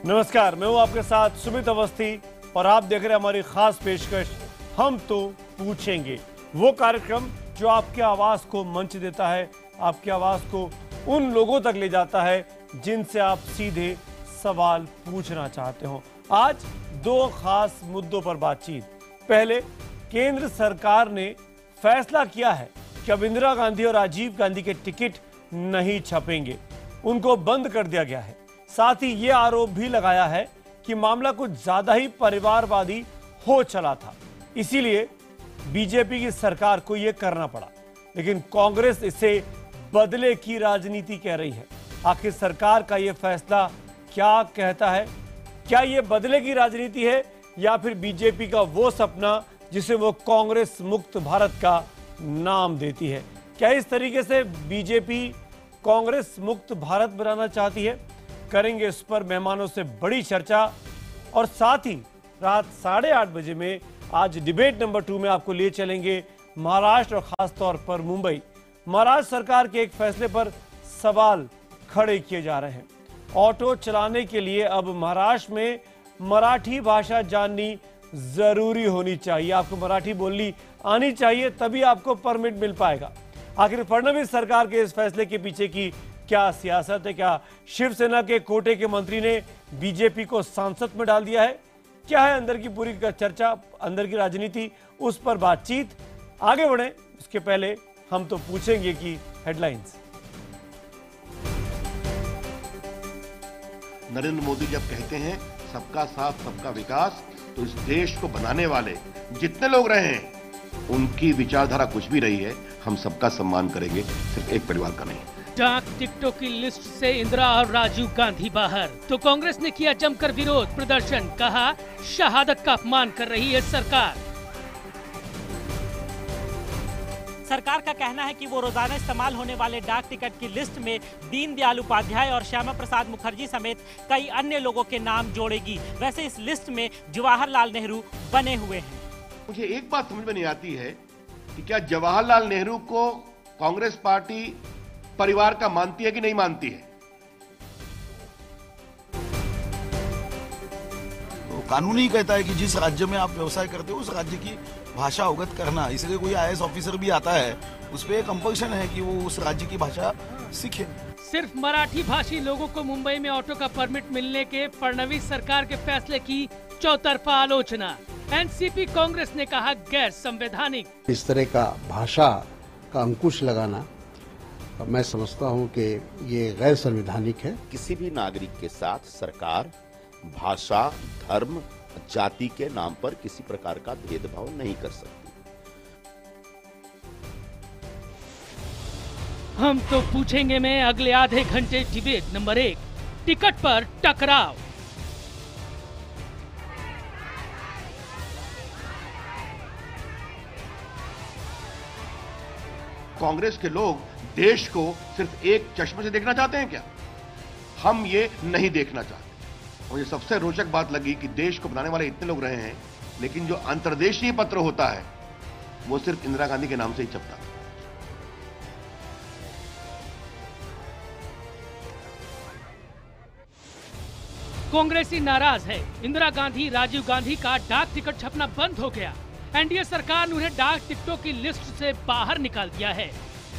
नमस्कार, मैं हूं आपके साथ सुमित अवस्थी और आप देख रहे हैं हमारी खास पेशकश हम तो पूछेंगे, वो कार्यक्रम जो आपकी आवाज को मंच देता है, आपकी आवाज को उन लोगों तक ले जाता है जिनसे आप सीधे सवाल पूछना चाहते हो। आज दो खास मुद्दों पर बातचीत। पहले, केंद्र सरकार ने फैसला किया है कि अब इंदिरा गांधी और राजीव गांधी के टिकट नहीं छपेंगे, उनको बंद कर दिया गया है। साथ ही ये आरोप भी लगाया है कि मामला कुछ ज्यादा ही परिवारवादी हो चला था, इसीलिए बीजेपी की सरकार को यह करना पड़ा। लेकिन कांग्रेस इसे बदले की राजनीति कह रही है। आखिर सरकार का यह फैसला क्या कहता है? क्या यह बदले की राजनीति है या फिर बीजेपी का वो सपना जिसे वो कांग्रेस मुक्त भारत का नाम देती है? क्या इस तरीके से बीजेपी कांग्रेस मुक्त भारत बनाना चाहती है? करेंगे इस पर मेहमानों से बड़ी चर्चा। और साथ ही रात 8:30 बजे में आज डिबेट नंबर 2 में आपको लिए चलेंगे महाराष्ट्र और खासतौर पर मुंबई। महाराष्ट्र सरकार के एक फैसले पर सवाल खड़े किए जा रहे हैं। ऑटो चलाने के लिए अब महाराष्ट्र में मराठी भाषा जाननी जरूरी होनी चाहिए। आपको मराठी बोलनी आनी चाहिए, तभी आपको परमिट मिल पाएगा। आखिर फडणवीस सरकार के इस फैसले के पीछे की क्या सियासत है? क्या शिवसेना के कोटे के मंत्री ने बीजेपी को सांसद में डाल दिया है? क्या है अंदर की पूरी चर्चा, अंदर की राजनीति, उस पर बातचीत। आगे बढ़े उसके पहले हम तो पूछेंगे कि हेडलाइंस। नरेंद्र मोदी जब कहते हैं सबका साथ सबका विकास, तो इस देश को बनाने वाले जितने लोग रहे हैं उनकी विचारधारा कुछ भी रही है, हम सबका सम्मान करेंगे, सिर्फ एक परिवार का नहीं। डाक टिकटों की लिस्ट से इंदिरा और राजीव गांधी बाहर, तो कांग्रेस ने किया जमकर विरोध प्रदर्शन। कहा शहादत का अपमान कर रही है सरकार। सरकार का कहना है कि वो रोजाना इस्तेमाल होने वाले डाक टिकट की लिस्ट में दीनदयाल उपाध्याय और श्यामा प्रसाद मुखर्जी समेत कई अन्य लोगों के नाम जोड़ेगी। वैसे इस लिस्ट में जवाहरलाल नेहरू बने हुए हैं। मुझे एक बात समझ में नहीं आती है कि क्या जवाहरलाल नेहरू को कांग्रेस पार्टी परिवार का मानती है कि नहीं मानती है? तो कानून ही कहता है कि जिस राज्य में आप व्यवसाय करते हो उस राज्य की भाषा अवगत करना, इसलिए कोई आईएएस ऑफिसर भी आता है उस पर कंपल्शन है कि वो उस राज्य की भाषा सीखे। सिर्फ मराठी भाषी लोगों को मुंबई में ऑटो का परमिट मिलने के फडणवीस सरकार के फैसले की चौतरफा आलोचना। एनसीपी कांग्रेस ने कहा गैर संवैधानिक। इस तरह का भाषा का अंकुश लगाना मैं समझता हूं कि ये गैर संवैधानिक है। किसी भी नागरिक के साथ सरकार भाषा, धर्म, जाति के नाम पर किसी प्रकार का भेदभाव नहीं कर सकती। हम तो पूछेंगे में अगले आधे घंटे डिबेट नंबर 1, टिकट पर टकराव। कांग्रेस के लोग देश को सिर्फ एक चश्मे से देखना चाहते हैं क्या? हम ये नहीं देखना चाहते। मुझे सबसे रोचक बात लगी कि देश को बनाने वाले इतने लोग रहे हैं, लेकिन जो अंतर्देशीय पत्र होता है वो सिर्फ इंदिरा गांधी के नाम से ही छपता है। कांग्रेसी नाराज है। इंदिरा गांधी, राजीव गांधी का डाक टिकट छपना बंद हो गया। एनडीए सरकार ने उन्हें डाक टिकटों की लिस्ट से बाहर निकाल दिया है।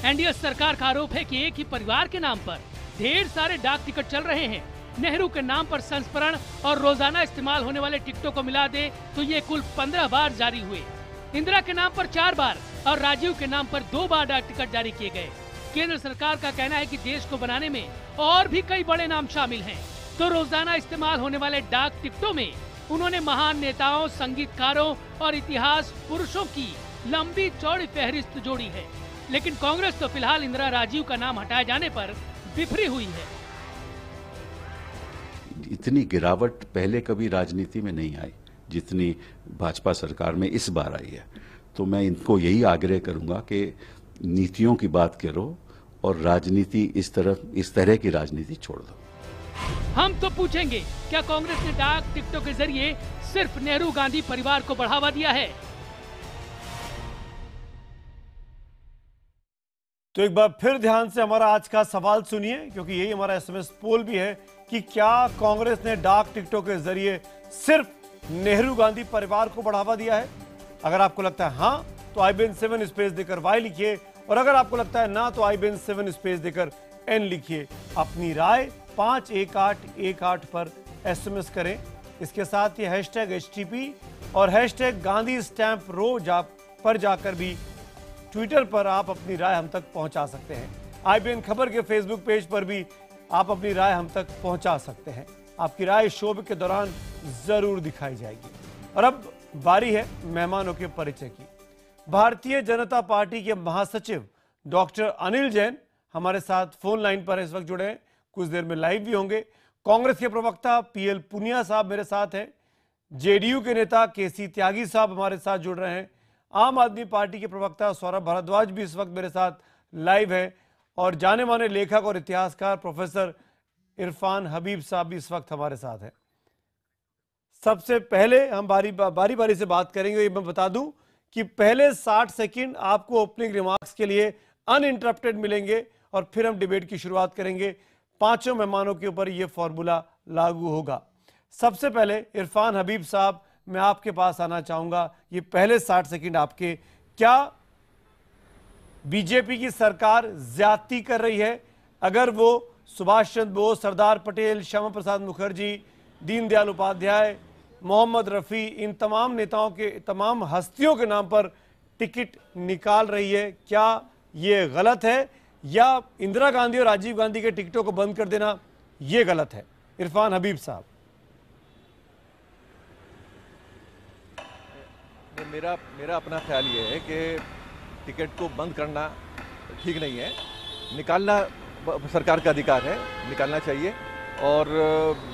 एनडीए सरकार का आरोप है कि एक ही परिवार के नाम पर ढेर सारे डाक टिकट चल रहे हैं। नेहरू के नाम पर संस्करण और रोजाना इस्तेमाल होने वाले टिकटों को मिला दे तो ये कुल 15 बार जारी हुए। इंदिरा के नाम पर 4 बार और राजीव के नाम पर 2 बार डाक टिकट जारी किए गए। केंद्र सरकार का कहना है कि देश को बनाने में और भी कई बड़े नाम शामिल हैं। तो रोजाना इस्तेमाल होने वाले डाक टिकटों में उन्होंने महान नेताओं, संगीतकारों और इतिहास पुरुषों की लंबी चौड़ी फहरिस्त जोड़ी है। लेकिन कांग्रेस तो फिलहाल इंदिरा, राजीव का नाम हटाए जाने पर बिफरी हुई है। इतनी गिरावट पहले कभी राजनीति में नहीं आई जितनी भाजपा सरकार में इस बार आई है। तो मैं इनको यही आग्रह करूंगा कि नीतियों की बात करो और राजनीति इस तरह की राजनीति छोड़ दो। हम तो पूछेंगे, क्या कांग्रेस ने डाक टिकटों के जरिए सिर्फ नेहरू गांधी परिवार को बढ़ावा दिया है? तो एक बार फिर ध्यान से हमारा आज का सवाल सुनिए, क्योंकि यही हमारा एसएमएस पोल भी है कि क्या कांग्रेस ने डाक टिकटों के जरिए सिर्फ नेहरू गांधी परिवार को बढ़ावा दिया है? अगर आपको लगता है हाँ, तो IBN7 स्पेस देकर वाई लिखिए, और अगर आपको लगता है ना, तो IBN7 स्पेस देकर एन लिखिए। अपनी राय 51818 पर एसएमएस करें। इसके साथ ही #HTP और #गांधी स्टैंप रो पर जाकर भी ट्विटर पर आप अपनी राय हम तक पहुंचा सकते हैं। IBN खबर के फेसबुक पेज पर भी आप अपनी राय हम तक पहुंचा सकते हैं। आपकी राय शो के दौरान जरूर दिखाई जाएगी। और अब बारी है मेहमानों के परिचय की। भारतीय जनता पार्टी के महासचिव डॉक्टर अनिल जैन हमारे साथ फोन लाइन पर इस वक्त जुड़े हैं, कुछ देर में लाइव भी होंगे। कांग्रेस के प्रवक्ता PL पुनिया साहब मेरे साथ हैं। JDU के नेता KC त्यागी साहब हमारे साथ जुड़ रहे हैं। आम आदमी पार्टी के प्रवक्ता सौरभ भारद्वाज भी इस वक्त मेरे साथ लाइव है, और जाने माने लेखक और इतिहासकार प्रोफेसर इरफान हबीब साहब भी इस वक्त हमारे साथ हैं। सबसे पहले हम बारी बारी से बात करेंगे। ये मैं बता दूं कि पहले 60 सेकंड आपको ओपनिंग रिमार्क्स के लिए अनइंटरप्टेड मिलेंगे, और फिर हम डिबेट की शुरुआत करेंगे। पांचों मेहमानों के ऊपर यह फॉर्मूला लागू होगा। सबसे पहले इरफान हबीब साहब, मैं आपके पास आना चाहूंगा। ये पहले 60 सेकंड आपके, क्या बीजेपी की सरकार ज्यादती कर रही है? अगर वो सुभाष चंद्र बोस, सरदार पटेल, श्यामा प्रसाद मुखर्जी, दीनदयाल उपाध्याय, मोहम्मद रफ़ी, इन तमाम नेताओं के, तमाम हस्तियों के नाम पर टिकट निकाल रही है, क्या ये गलत है? या इंदिरा गांधी और राजीव गांधी के टिकटों को बंद कर देना ये गलत है? इरफान हबीब साहब। मेरा अपना ख्याल ये है कि टिकट को बंद करना ठीक नहीं है। निकालना सरकार का अधिकार है, निकालना चाहिए। और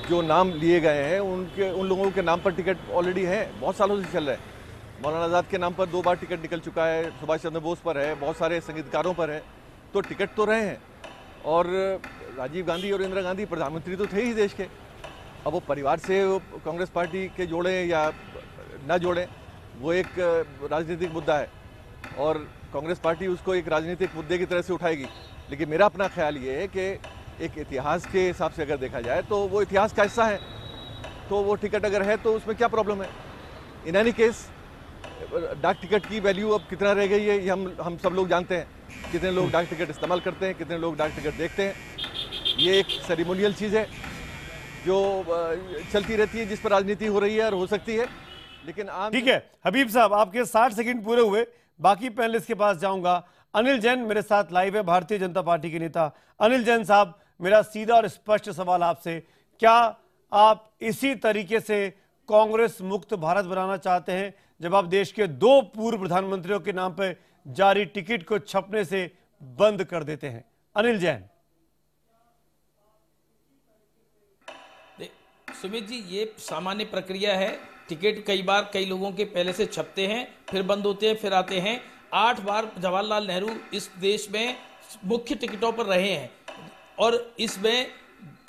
जो नाम लिए गए हैं उन लोगों के नाम पर टिकट ऑलरेडी है, बहुत सालों से चल रहा है। मौलाना आज़ाद के नाम पर 2 बार टिकट निकल चुका है, सुभाष चंद्र बोस पर है, बहुत सारे संगीतकारों पर है, तो टिकट तो रहे हैं। और राजीव गांधी और इंदिरा गांधी प्रधानमंत्री तो थे ही देश के। अब वो परिवार से कांग्रेस पार्टी के जोड़ें या ना जोड़ें, वो एक राजनीतिक मुद्दा है, और कांग्रेस पार्टी उसको एक राजनीतिक मुद्दे की तरह से उठाएगी। लेकिन मेरा अपना ख्याल ये है कि एक इतिहास के हिसाब से अगर देखा जाए तो वो इतिहास का हिस्सा है, तो वो टिकट अगर है तो उसमें क्या प्रॉब्लम है? इन एनी केस डाक टिकट की वैल्यू अब कितना रह गई है ये हम सब लोग जानते हैं। कितने लोग डाक टिकट इस्तेमाल करते हैं, कितने लोग डाक टिकट देखते हैं। ये एक सेरेमोनियल चीज़ है जो चलती रहती है, जिस पर राजनीति हो रही है और हो सकती है। लेकिन ठीक है हबीब साहब, आपके 60 सेकंड पूरे हुए। बाकी पैनलिस्ट के पास जाऊंगा। अनिल जैन मेरे साथ लाइव है, भारतीय जनता पार्टी के नेता। अनिल जैन साहब, मेरा सीधा और स्पष्ट सवाल आपसे, क्या आप इसी तरीके से कांग्रेस मुक्त भारत बनाना चाहते हैं जब आप देश के 2 पूर्व प्रधानमंत्रियों के नाम पर जारी टिकट को छपने से बंद कर देते हैं? अनिल जैन। सुमित जी, ये सामान्य प्रक्रिया है। टिकट कई बार कई लोगों के पहले से छपते हैं, फिर बंद होते हैं, फिर आते हैं। 8 बार जवाहरलाल नेहरू इस देश में मुख्य टिकटों पर रहे हैं, और इसमें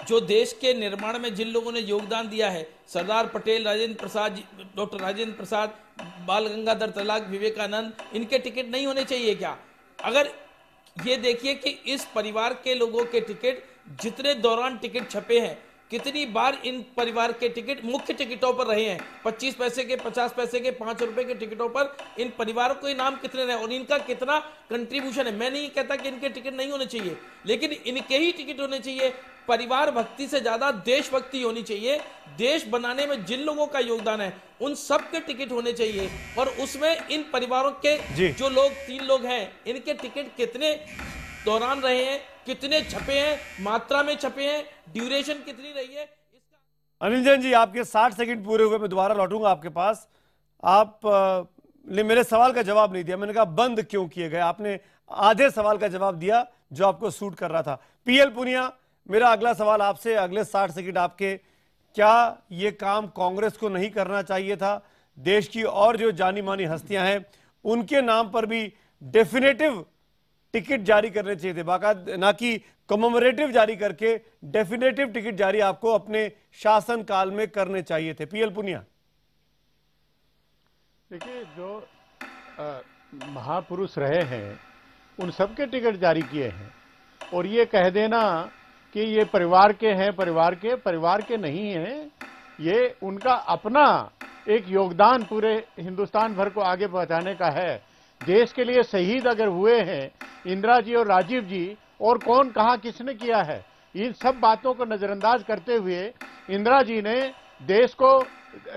जो देश के निर्माण में जिन लोगों ने योगदान दिया है, सरदार पटेल, राजेंद्र प्रसाद, डॉक्टर राजेंद्र प्रसाद, बाल गंगाधर तिलक, विवेकानंद, इनके टिकट नहीं होने चाहिए क्या? अगर ये देखिए कि इस परिवार के लोगों के टिकट जितने दौरान टिकट छपे हैं, कितनी बार इन परिवार के टिकट मुख्य टिकटों पर रहे हैं। 25 पैसे के, 50 पैसे के, 5 रुपए के टिकटों पर इन परिवारों के नाम कितने रहे और इनका कितना कंट्रीब्यूशन है। मैं नहीं कहता कि इनके टिकट नहीं होने चाहिए, लेकिन इनके ही टिकट होने चाहिए। परिवार भक्ति से ज्यादा देशभक्ति होनी चाहिए। देश बनाने में जिन लोगों का योगदान है उन सब के टिकट होने चाहिए, और उसमें इन परिवारों के जो लोग 3 लोग हैं, इनके टिकट कितने दौरान रहे हैं, कितने छपे हैं, मात्रा में छपे हैं, ड्यूरेशन कितनी रही है। अनिल जैन जी, आपके 60 सेकंड पूरे हुए। मैं दोबारा लौटूंगा आपके पास। आप ने मेरे सवाल का जवाब नहीं दिया। मैंने कहा बंद क्यों किए गए, आपने आधे सवाल का जवाब दिया जो आपको सूट कर रहा था। PL पुनिया, मेरा अगला सवाल आपसे, अगले 60 सेकंड आपके, क्या ये काम कांग्रेस को नहीं करना चाहिए था? देश की और जो जानी मानी हस्तियां हैं उनके नाम पर भी डेफिनेटिव टिकट जारी करने चाहिए थे, बाकायदा, ना कि कमेमोरेटिव जारी करके डेफिनेटिव टिकट जारी आपको अपने शासन काल में करने चाहिए थे। PL पुनिया। देखिए, जो महापुरुष रहे हैं उन सबके टिकट जारी किए हैं। और ये कह देना कि ये परिवार के हैं, परिवार के नहीं हैं, ये उनका अपना एक योगदान पूरे हिंदुस्तान भर को आगे पहुंचाने का है। देश के लिए शहीद अगर हुए हैं इंदिरा जी और राजीव जी, और कौन कहा किसने किया है, इन सब बातों को नजरअंदाज करते हुए इंदिरा जी ने देश को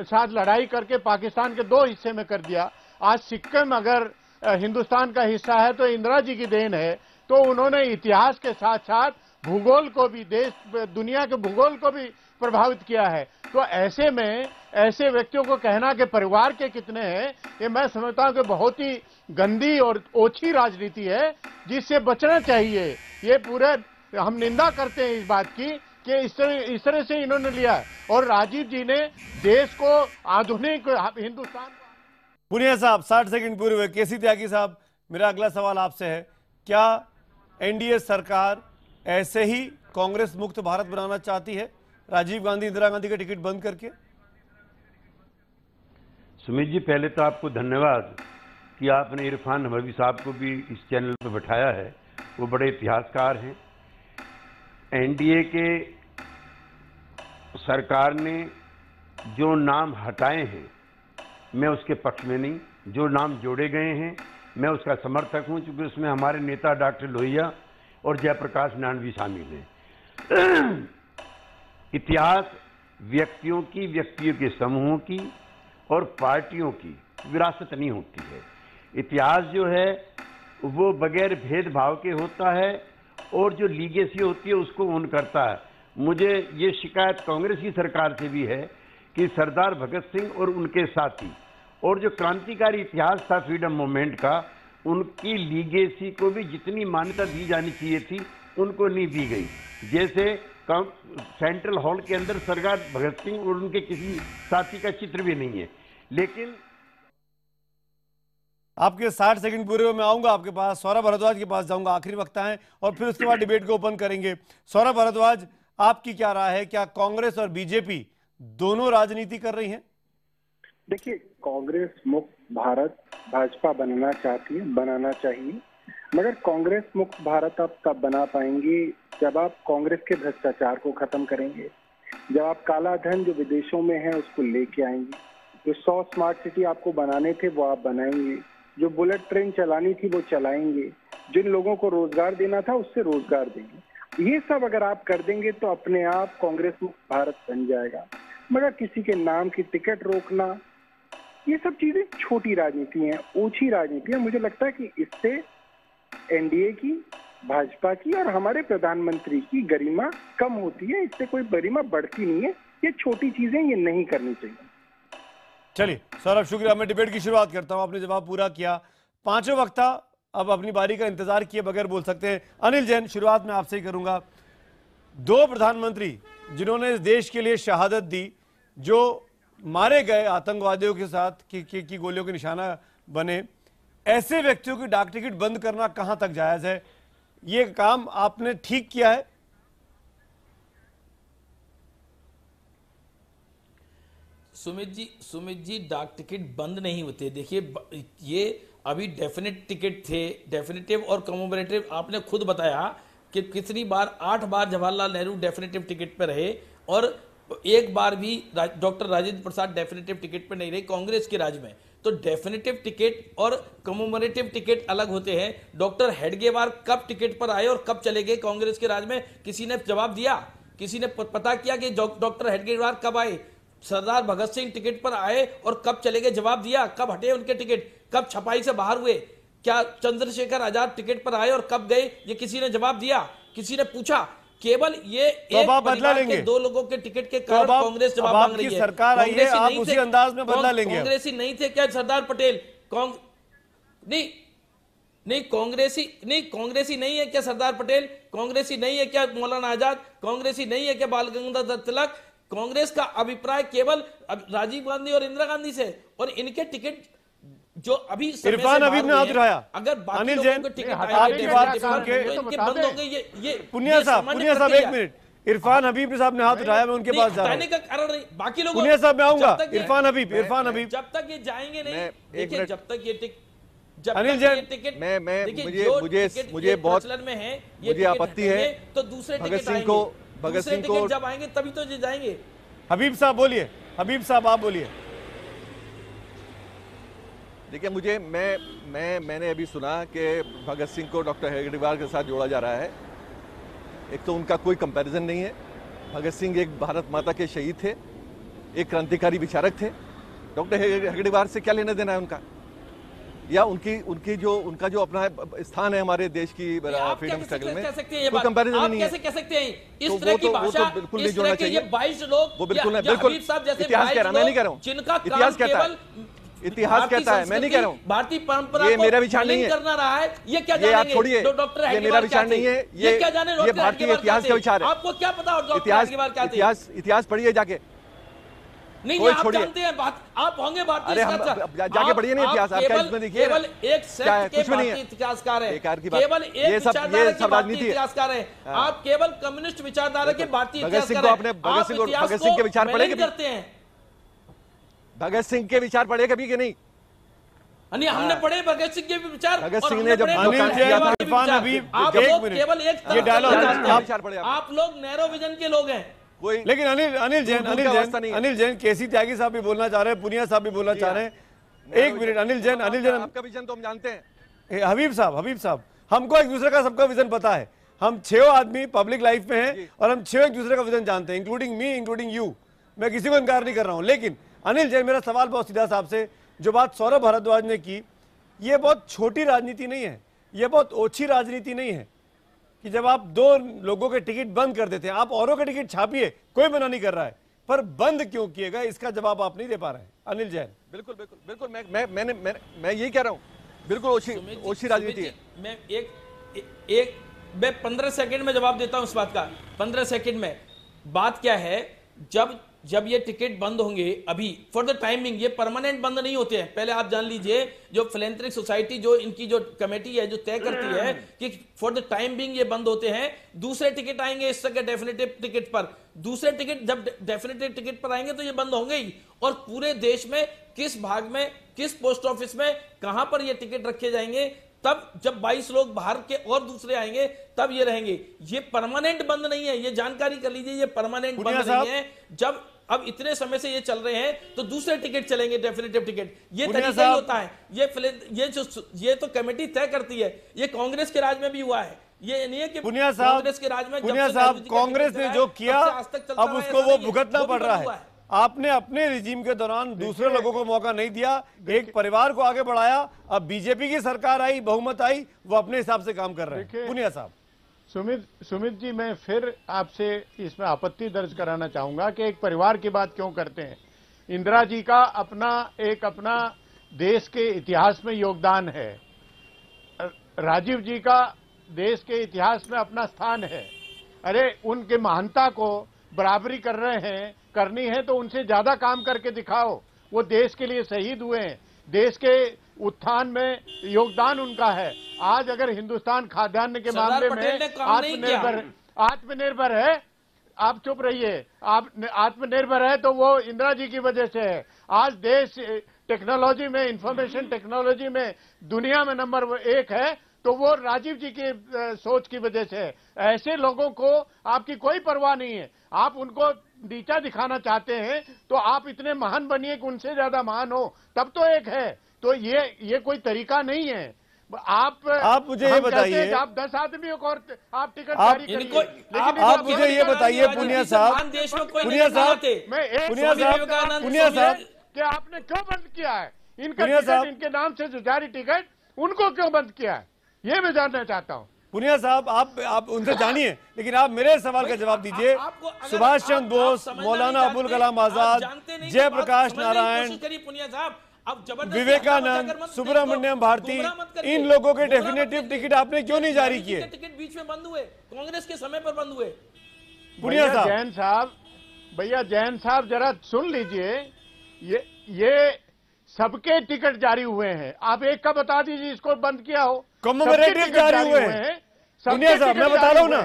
साथ लड़ाई करके पाकिस्तान के 2 हिस्से में कर दिया। आज सिक्किम अगर हिंदुस्तान का हिस्सा है तो इंदिरा जी की देन है। तो उन्होंने इतिहास के साथ साथ भूगोल को भी, दुनिया के भूगोल को भी प्रभावित किया है। तो ऐसे में ऐसे व्यक्तियों को कहना कि परिवार के कितने हैं, ये मैं समझता हूं कि बहुत ही गंदी और ओछी राजनीति है, जिससे बचना चाहिए। ये पूरे हम निंदा करते हैं इस बात की कि इस तरह से इन्होंने लिया है। और राजीव जी ने देश को आधुनिक हिंदुस्तान। पुनिया साहब 60 सेकंड पूरे हुए। केसी त्यागी साहब, मेरा अगला सवाल आपसे है, क्या एनडीए सरकार ऐसे ही कांग्रेस मुक्त भारत बनाना चाहती है, राजीव गांधी इंदिरा गांधी का टिकट बंद करके? सुमित जी, पहले तो आपको धन्यवाद कि आपने इरफान नबवी साहब को भी इस चैनल पर बैठाया है। वो बड़े इतिहासकार हैं। एनडीए के सरकार ने जो नाम हटाए हैं, मैं उसके पक्ष में नहीं। जो नाम जोड़े गए हैं मैं उसका समर्थक हूं, क्योंकि उसमें हमारे नेता डॉक्टर लोहिया और जयप्रकाश नारायण भी शामिल हैं। इतिहास व्यक्तियों के समूहों की और पार्टियों की विरासत नहीं होती है। इतिहास जो है वो बगैर भेदभाव के होता है, और जो लीगेसी होती है उसको ओन करता है। मुझे ये शिकायत कांग्रेस की सरकार से भी है कि सरदार भगत सिंह और उनके साथी और जो क्रांतिकारी इतिहास था फ्रीडम मूवमेंट का, उनकी लीगेसी को भी जितनी मान्यता दी जानी चाहिए थी उनको नहीं दी गई। जैसे सेंट्रल हॉल के अंदर सरदार भगत सिंह और उनके किसी साथी का चित्र भी नहीं है। लेकिन आपके 60 सेकंड पूरे हुए, मैं आऊंगा आपके पास, सौरभ भारद्वाज के पास जाऊंगा, आखिरी वक्ता है, और फिर उसके बाद डिबेट को ओपन करेंगे। सौरभ भारद्वाज, आपकी क्या राय है, क्या कांग्रेस और बीजेपी दोनों राजनीति कर रही हैं? देखिए, कांग्रेस मुक्त भारत भाजपा बनाना चाहती है, बनाना चाहिए, मगर कांग्रेस मुक्त भारत आप तब बना पाएंगे जब आप कांग्रेस के भ्रष्टाचार को खत्म करेंगे, जब आप काला धन जो विदेशों में है उसको लेके आएंगे, जो 100 स्मार्ट सिटी आपको बनाने थे वो आप बनाएंगे, जो बुलेट ट्रेन चलानी थी वो चलाएंगे, जिन लोगों को रोजगार देना था उससे रोजगार देंगे। ये सब अगर आप कर देंगे तो अपने आप कांग्रेस मुक्त भारत बन जाएगा। मगर किसी के नाम की टिकट रोकना, ये सब चीजें छोटी राजनीति हैं, ओछी राजनीति है। मुझे लगता है कि इससे एनडीए की, भाजपा की और हमारे प्रधानमंत्री की गरिमा कम होती है, इससे कोई गरिमा बढ़ती नहीं है। ये छोटी चीजें ये नहीं करनी चाहिए। चलिए सौरभ, शुक्रिया। मैं डिबेट की शुरुआत करता हूं, आपने जवाब पूरा किया। पांचों वक्ता अब अपनी बारी का इंतजार किए बगैर बोल सकते हैं। अनिल जैन, शुरुआत में आपसे ही करूंगा। 2 प्रधानमंत्री जिन्होंने इस देश के लिए शहादत दी, जो मारे गए आतंकवादियों के साथ की गोलियों के निशाना बने, ऐसे व्यक्तियों की डाक टिकट बंद करना कहां तक जायज है? ये काम आपने ठीक किया है? सुमित जी, डाक टिकट बंद नहीं होते। देखिए, ये अभी डेफिनेट टिकट थे, डेफिनेटिव और कमोमरेटिव। आपने खुद बताया कि कितनी बार, 8 बार जवाहरलाल नेहरू डेफिनेटिव टिकट पर रहे, और एक बार भी doctor Rajendra Prasad definitive ticket पर नहीं रहे कांग्रेस के राज में। तो डेफिनेटिव टिकट और कमोमरेटिव टिकट अलग होते हैं। डॉक्टर हेडगेवार कब टिकट पर आए और कब चले गए कांग्रेस के राज में, किसी ने जवाब दिया? किसी ने पता किया कि डॉक्टर हेडगेवार कब आए? सरदार भगत सिंह टिकट पर आए और कब चले गए, जवाब दिया? कब हटे उनके टिकट, कब छपाई से बाहर हुए? क्या चंद्रशेखर आजाद टिकट पर आए और कब गए, ये किसी ने जवाब दिया? किसी ने पूछा? केवल ये एक परिवार के 2 लोगों के टिकट के कारण कांग्रेस जवाब मांग रही है। सरकार आई है, आप उसी अंदाज में बदला लेंगे। कांग्रेसी नहीं थे क्या सरदार पटेल? नहीं कांग्रेसी नहीं है क्या सरदार पटेल? कांग्रेसी नहीं है क्या मौलाना आजाद? कांग्रेसी नहीं है क्या बाल गंगाधर तिलक? कांग्रेस का अभिप्राय केवल राजीव गांधी और इंदिरा गांधी से, और इनके टिकट जो अभी इरफान हबीब ने हाथ उठाया। अगर अनिल जैन, आपकी बात सुन के बंद हो गई। ये पुनिया साहब 1 मिनट, इरफान हबीब साहब ने हाथ उठाया, मैं उनके पास जा रहा हूं। का कारण नहीं, बाकी लोग। पुनिया साहब मैं आऊंगा। इरफान हबीब जब तक ये जाएंगे नहीं, देखिए जब तक ये जब अनिल तक जैन, ये टिकट मुझे बहुत प्रचलन में है, मुझे आपत्ति है तो दूसरे भगत सिंह को जब आएंगे तभी तो जाएंगे। हबीब साहब बोलिए, हबीब साहब आप बोलिए। देखिए मैंने अभी सुना कि भगत सिंह को डॉक्टर हेगडेवार के साथ जोड़ा जा रहा है। एक तो उनका कोई कंपैरिजन नहीं है। भगत सिंह एक भारत माता के शहीद थे, एक क्रांतिकारी विचारक थे। डॉक्टर हेगडेवार से क्या लेना देना है उनका, या उनका जो अपना स्थान है हमारे देश की फ्रीडम स्ट्रगल में, कोई कंपैरिजन नहीं है। कैसे कह सकते हैं इस तरह की भाषा, बिल्कुल नहीं जोड़ना चाहिए। 22 लोग, वो बिल्कुल इतिहास कह रहा, मैं नहीं कह रहा हूँ, इतिहास कहता है, इतिहास कहता है, मैं नहीं कह रहा हूँ। भारतीय परंपरा ये मेरा विचार नहीं है, करना रहा है, ये क्या ये आप जानेंगे? छोड़िए, डॉक्टर ये मेरा विचार नहीं है, ये क्या जाने? ये भारतीय इतिहास का विचार है। आपको क्या पता? इतिहास पढ़िए जाके, नहीं आप जानते हैं बात, आप होंगे भारतीय जाके पढ़िए नहीं इतिहास, आप इसमें देखिए केवल एक सेक्ट के भारतीय इतिहासकार है, केवल एक विचारधारा के भारतीय इतिहासकार है। आप केवल कम्युनिस्ट विचारधारा के भारतीय इतिहासकार हैं। भगत सिंह के विचार पढ़े करते हैं, भगत सिंह के विचार पढ़े कभी कि नहीं? हमने पढ़े भगत सिंह के विचार। भगत सिंह ने जब आप लोग नैरो विजन के लोग हैं। लेकिन अनिल जैन केसी त्यागी साहब भी बोलना चाह रहे हैं, पुनिया साहब भी बोलना चाह रहे हैं। एक मिनट, अनिल जैन आपका विजन तो हम जानते हैं। हबीब साहब हमको एक दूसरे का सबका विजन पता है। हम 6 आदमी पब्लिक लाइफ में हैं और हम 6 एक दूसरे का विजन जानते हैं, इंक्लूडिंग मी, इंक्लूडिंग यू। मैं किसी को इनकार नहीं कर रहा हूं। लेकिन अनिल जैन, मेरा सवाल बहुत सीधा साहब से, जो बात सौरभ भारद्वाज ने की, ये बहुत छोटी राजनीति नहीं है, ये बहुत ओछी राजनीति नहीं है कि जब आप 2 लोगों के टिकट बंद कर देते हैं, आप औरों के टिकट छापिए, कोई मना नहीं कर रहा है, पर बंद क्यों किए गए इसका जवाब आप नहीं दे पा रहे हैं। अनिल जैन बिल्कुल मैं यही कह रहा हूँ, बिल्कुल ओछी राजनीति है। मैं 15 सेकंड में जवाब देता हूं इस बात का। 15 सेकंड में बात क्या है, जब ये टिकट बंद होंगे, अभी फॉर द टाइमिंग, ये परमानेंट बंद नहीं होते हैं। पहले आप जान लीजिए, जो फिलैंथ्रोपिक सोसाइटी, जो इनकी जो कमेटी है, जो तय करती है कि फॉर द टाइम बिंग ये बंद होते हैं। दूसरे टिकट आएंगे इस जगह डेफिनेटिव टिकट पर, दूसरे टिकट जब डेफिनेटिव टिकट पर आएंगे तो ये बंद होंगे ही। और पूरे देश में किस भाग में, किस पोस्ट ऑफिस में, कहां पर ये टिकट रखे जाएंगे, तब जब 22 लोग बाहर के और दूसरे आएंगे तब ये रहेंगे। ये परमानेंट बंद नहीं है, ये जानकारी कर लीजिए, ये परमानेंट बंद नहीं है। जब अब इतने समय से ये चल रहे हैं तो दूसरे टिकट चलेंगे, डेफिनेटिव टिकट। ये तरीका ही होता है। ये तो कमेटी तय करती है। ये कांग्रेस के राज में भी हुआ है। ये नहीं है कि कांग्रेस के राज में कांग्रेस ने जो किया अब उसको वो भुगतना पड़ रहा है। आपने अपने रिजीम के दौरान दूसरे लोगों को मौका नहीं दिया, एक परिवार को आगे बढ़ाया। अब बीजेपी की सरकार आई, बहुमत आई, वो अपने हिसाब से काम कर रहे हैं। पुनिया साहब। सुमित जी, मैं फिर आपसे इसमें आपत्ति दर्ज कराना चाहूंगा कि एक परिवार की बात क्यों करते हैं। इंदिरा जी का अपना देश के इतिहास में योगदान है, राजीव जी का देश के इतिहास में अपना स्थान है। अरे उनके महानता को बराबरी कर रहे हैं, करनी है तो उनसे ज्यादा काम करके दिखाओ। वो देश के लिए शहीद हुए हैं, देश के उत्थान में योगदान उनका है। आज अगर हिंदुस्तान खाद्यान्न के मामले में आत्मनिर्भर है, आप चुप रहिए, आप आत्मनिर्भर है तो वो इंदिरा जी की वजह से है। आज देश टेक्नोलॉजी में, इंफॉर्मेशन टेक्नोलॉजी में दुनिया में नंबर 1 है तो वो राजीव जी की सोच की वजह से है। ऐसे लोगों को आपकी कोई परवाह नहीं है। आप उनको नीचा दिखाना चाहते हैं तो आप इतने महान बनिए कि उनसे ज्यादा महान हो, तब तो एक है। तो ये कोई तरीका नहीं है। आप मुझे ये बताइए, आप 10 आदमियों को और आप टिकट जारी करिए, लेकिन आप मुझे ये बताइए पुनिया साहब कि आपने क्यों बंद किया है इनका टिकट, इनके नाम से जो जारी टिकट, उनको क्यों बंद किया है, ये मैं जानना चाहता हूँ। पुनिया साहब, आप उनसे जानिए, लेकिन आप मेरे सवाल का जवाब दीजिए। सुभाष चंद्र बोस, मौलाना अबुल कलाम आजाद, जयप्रकाश नारायण, विवेकानंद, सुब्रमण्यम भारती, इन लोगों के डेफिनेटिव टिकट आपने क्यों नहीं जारी किए? टिकट बीच में बंद हुए, कांग्रेस के समय पर बंद हुए। पुनिया साहब, जैन साहब जरा सुन लीजिए, ये सबके टिकट जारी हुए हैं। आप एक का बता दीजिए इसको बंद किया हो। कमेमोरेटिव जारी हुए हैं। पुनिया साहब मैं बता रहा हूँ ना,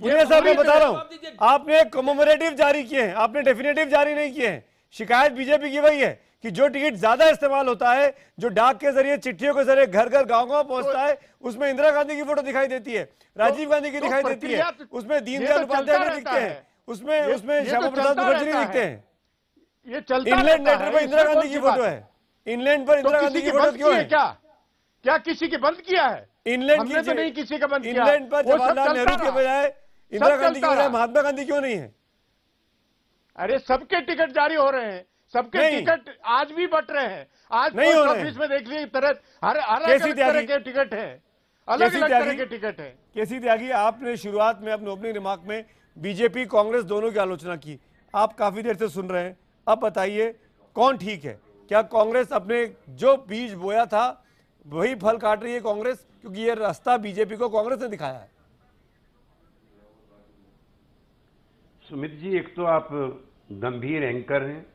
पुनिया साहब मैं बता रहा हूँ, आपने कमेमोरेटिव जारी किए हैं, आपने डेफिनेटिव जारी नहीं किए हैं। शिकायत बीजेपी की वही है कि जो टिकट ज्यादा इस्तेमाल होता है, जो डाक के जरिए, चिट्ठियों के जरिए घर घर गांव गांव पहुंचता है, उसमें इंदिरा गांधी की फोटो दिखाई देती है, राजीव गांधी की दिखाई देती है, उसमें दीनदयाल उपाध्याय नहीं दिखते हैं, उसमें श्यामा प्रसाद मुखर्जी नहीं दिखते हैं। ये चलता इंग्लैंड लेटर पर इंदिरा गांधी की फोटो है, इंग्लैंड पर इंदिरा गांधी की फोटो क्यों है? क्या किसी के बंद किया है? इंग्लैंड की तो नहीं किसी का बंद किया। इंग्लैंड पर जवाहरलाल नेहरू के बजाय इंदिरा गांधी के बजाय महात्मा गांधी क्यों नहीं है? अरे सबके टिकट जारी हो रहे हैं, सबके टिकट आज भी बट रहे हैं। आज नहीं हो ऑफिस में देख लीजिए तरह अलग तरह के टिकट है, अलग अलग तरह के टिकट है। केसी त्यागी, आपने शुरुआत में अपने ओपनिंग रिमार्क में बीजेपी कांग्रेस दोनों की आलोचना की, आप काफी देर से सुन रहे हैं, अब बताइए कौन ठीक है? क्या कांग्रेस अपने जो बीज बोया था वही फल काट रही है कांग्रेस, क्योंकि ये रास्ता बीजेपी को कांग्रेस ने दिखाया है? सुमित जी, एक तो आप गंभीर एंकर हैं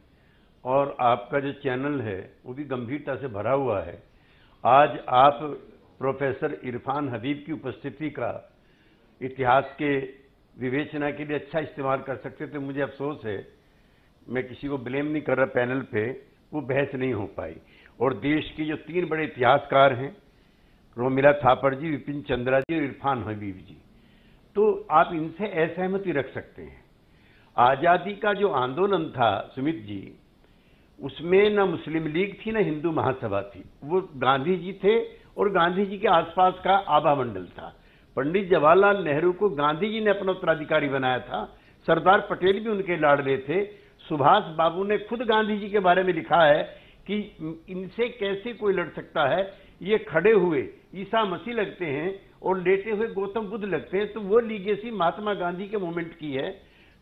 और आपका जो चैनल है वो भी गंभीरता से भरा हुआ है। आज आप प्रोफेसर इरफान हबीब की उपस्थिति का इतिहास के विवेचना के लिए अच्छा इस्तेमाल कर सकते थे। मुझे अफसोस है, मैं किसी को ब्लेम नहीं कर रहा, पैनल पे वो बहस नहीं हो पाई। और देश के जो 3 बड़े इतिहासकार हैं, रोमिला थापर जी, विपिन चंद्रा जी और इरफान हबीब जी, तो आप इनसे असहमति रख सकते हैं। आजादी का जो आंदोलन था सुमित जी, उसमें न मुस्लिम लीग थी न हिंदू महासभा थी, वो गांधी जी थे और गांधी जी के आसपास का आभा मंडल था। पंडित जवाहरलाल नेहरू को गांधी जी ने अपना उत्तराधिकारी बनाया था, सरदार पटेल भी उनके लाडले थे। सुभाष बाबू ने खुद गांधी जी के बारे में लिखा है कि इनसे कैसे कोई लड़ सकता है, ये खड़े हुए ईसा मसीह लगते हैं और लेटे हुए गौतम बुद्ध लगते हैं। तो वो लीगेसी महात्मा गांधी के मूवमेंट की है।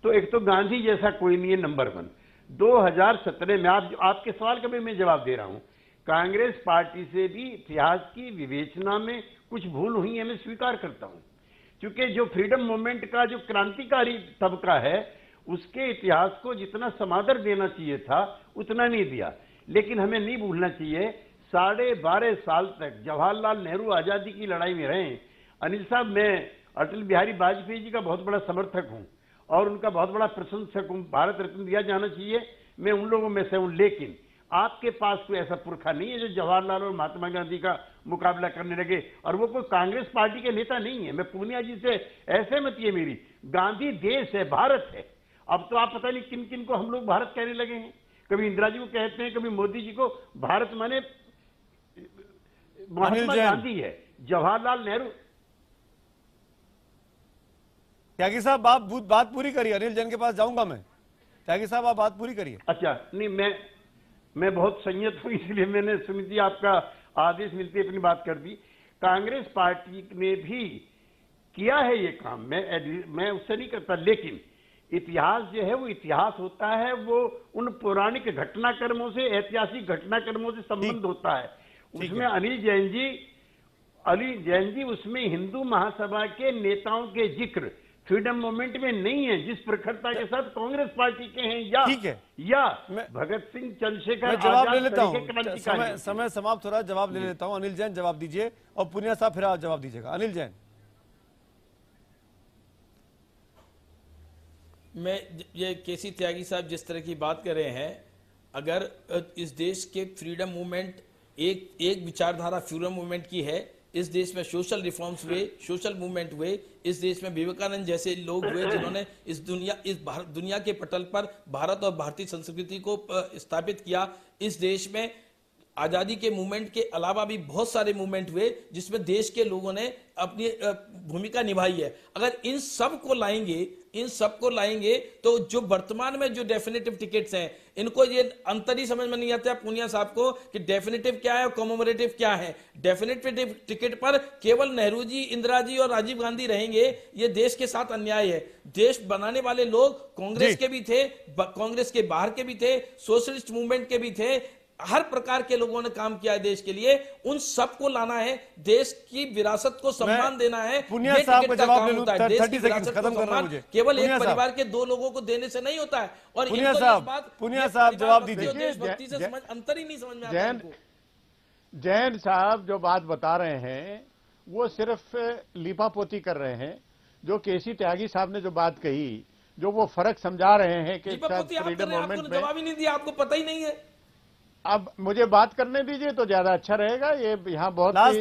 तो एक तो गांधी जैसा कोई नहीं है, नंबर 1। 2017 में आपके सवाल का भी मैं जवाब दे रहा हूं, कांग्रेस पार्टी से भी इतिहास की विवेचना में कुछ भूल हुई है, मैं स्वीकार करता हूं। क्योंकि जो फ्रीडम मूवमेंट का जो क्रांतिकारी तबका है, उसके इतिहास को जितना समादर देना चाहिए था उतना नहीं दिया। लेकिन हमें नहीं भूलना चाहिए, 12.5 साल तक जवाहरलाल नेहरू आजादी की लड़ाई में रहे। अनिल साहब, मैं अटल बिहारी वाजपेयी जी का बहुत बड़ा समर्थक हूं और उनका बहुत बड़ा प्रशंसक हूं। भारत रत्न दिया जाना चाहिए, मैं उन लोगों में से हूं। लेकिन आपके पास कोई ऐसा पुरखा नहीं है जो जवाहरलाल और महात्मा गांधी का मुकाबला करने लगे, और वो कोई कांग्रेस पार्टी के नेता नहीं है। मैं पूर्णिया जी से असहमति है मेरी। गांधी देश है, भारत है। अब तो आप पता नहीं किन किन को हम लोग भारत कहने लगे हैं। कभी इंदिरा जी को कहते हैं, कभी मोदी जी को। भारत माने महात्मा गांधी है, जवाहरलाल नेहरू। त्यागी साहब, आप बात पूरी करिए, अनिल जैन के पास जाऊंगा मैं। त्यागी साहब, आप बात पूरी करिए। अच्छा, नहीं, मैं बहुत संयत हूं, इसलिए मैंने सुमित जी आपका आदेश मिलते अपनी बात कर दी। कांग्रेस पार्टी ने भी किया है ये काम, मैं उससे नहीं करता। लेकिन इतिहास जो है वो इतिहास होता है, वो उन पौराणिक घटनाक्रमों से, ऐतिहासिक घटनाक्रमों से संबंध होता है। उसमें अनिल जैन जी उसमें हिंदू महासभा के नेताओं के जिक्र फ्रीडम मूवमेंट में नहीं है, जिस प्रखरता के साथ कांग्रेस पार्टी के हैं या भगत सिंह, चंद्रशेखर। मैं जवाब ले लेता हूं, समय समाप्त हो रहा है, जवाब ले लेता हूं। अनिल जैन जवाब दीजिए और पुनिया साहब फिर आप जवाब दीजिएगा। अनिल जैन। मैं ये केसी त्यागी साहब जिस तरह की बात कर रहे हैं, अगर इस देश के फ्रीडम मूवमेंट एक विचारधारा फ्रीडम मूवमेंट की है, इस देश में सोशल रिफॉर्म्स हुए, सोशल मूवमेंट हुए, इस देश में विवेकानंद जैसे लोग हुए जिन्होंने इस दुनिया के पटल पर भारत और भारतीय संस्कृति को स्थापित किया। इस देश में आज़ादी के मूवमेंट के अलावा भी बहुत सारे मूवमेंट हुए जिसमें देश के लोगों ने अपनी भूमिका निभाई है। अगर इन सब को लाएंगे तो जो वर्तमान में जो डेफिनेटिव टिकट्स हैं, इनको ये अंतर ही समझ में नहीं आता पूनिया साहब को कि डेफिनेटिव क्या है और कॉमेमोरेटिव क्या है। डेफिनेटिव टिकट पर केवल नेहरू जी, इंदिरा जी और राजीव गांधी रहेंगे, ये देश के साथ अन्याय है। देश बनाने वाले लोग कांग्रेस के भी थे, कांग्रेस के बाहर के भी थे, सोशलिस्ट मूवमेंट के भी थे, हर प्रकार के लोगों ने काम किया है देश के लिए। उन सबको लाना है, देश की विरासत को सम्मान देना है। पुनिया साहब का जवाब ले लूं, 30 सेकंड खत्म करना मुझे। केवल एक परिवार के 2 लोगों को देने से नहीं होता है। और पुनिया साहब जवाब दीजिए। देशभक्ति से अंतर ही नहीं समझ में आता। जैन साहब जो बात बता रहे हैं वो सिर्फ लीपापोती कर रहे हैं। जो केसी त्यागी साहब ने जो बात कही, जो वो फर्क समझा रहे हैं कि फ्रीडम मूवमेंट में जवाब ही नहीं दिया, आपको पता ही नहीं है। अब मुझे बात करने दीजिए तो ज्यादा अच्छा रहेगा। ये यहाँ बहुत लास्ट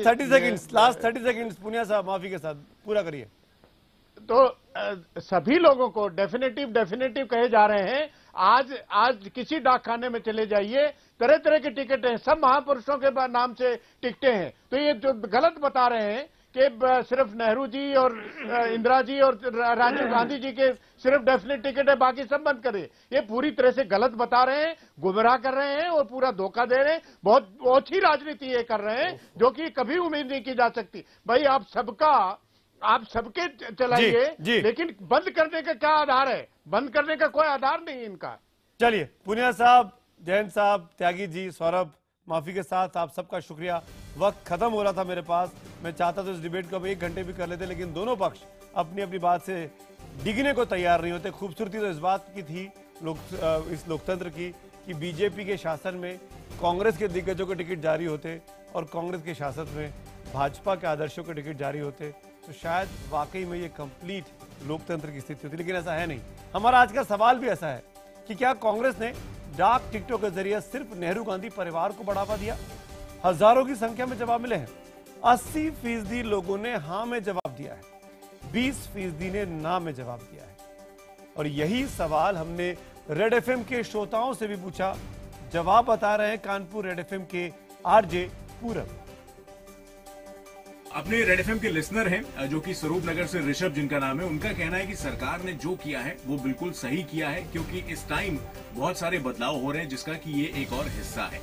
30 सेकंड्स पुनिया साहब माफी के साथ पूरा करिए। तो सभी लोगों को डेफिनेटिव कहे जा रहे हैं। आज किसी डाकखाने में चले जाइए, तरह तरह के टिकट हैं, सब महापुरुषों के नाम से टिकटें हैं। तो ये जो गलत बता रहे हैं कि सिर्फ नेहरू जी और इंदिरा जी और राजीव गांधी जी के सिर्फ डेफिनेट टिकट है, बाकी सब बंद करिए, ये पूरी तरह से गलत बता रहे हैं, गुमराह कर रहे हैं और पूरा धोखा दे रहे हैं। बहुत ओछी राजनीति ये कर रहे हैं जो कि कभी उम्मीद नहीं की जा सकती। भाई आप सबके चलाइए, लेकिन बंद करने का क्या आधार है? बंद करने का कोई आधार नहीं इनका। चलिए पुनिया साहब, जयंत साहब, त्यागी जी, सौरभ, माफी के साथ आप सबका शुक्रिया। वक्त खत्म हो रहा था मेरे पास, मैं चाहता तो इस डिबेट को अब 1 घंटे भी कर लेते, लेकिन दोनों पक्ष अपनी अपनी बात से डिगने को तैयार नहीं होते। खूबसूरती तो इस बात की थी इस लोकतंत्र की कि बीजेपी के शासन में कांग्रेस के दिग्गजों के टिकट जारी होते और कांग्रेस के शासन में भाजपा के आदर्शों के टिकट जारी होते, तो शायद वाकई में ये कंप्लीट लोकतंत्र की स्थिति होती। लेकिन ऐसा है नहीं। हमारा आज का सवाल भी ऐसा है कि क्या कांग्रेस ने डाक टिकटों के जरिए सिर्फ नेहरू गांधी परिवार को बढ़ावा दिया? हजारों की संख्या में जवाब मिले हैं। 80% लोगों ने हाँ में जवाब दिया है, 20% ने ना में जवाब दिया है। और यही सवाल हमने रेड एफएम के श्रोताओं से भी पूछा। जवाब बता रहे हैं कानपुर रेड एफएम के आरजे पूरब। अपने रेड एफएम के लिसनर हैं जो कि स्वरूप नगर से ऋषभ जिनका नाम है, उनका कहना है कि सरकार ने जो किया है वो बिल्कुल सही किया है, क्योंकि इस टाइम बहुत सारे बदलाव हो रहे हैं जिसका कि ये एक और हिस्सा है।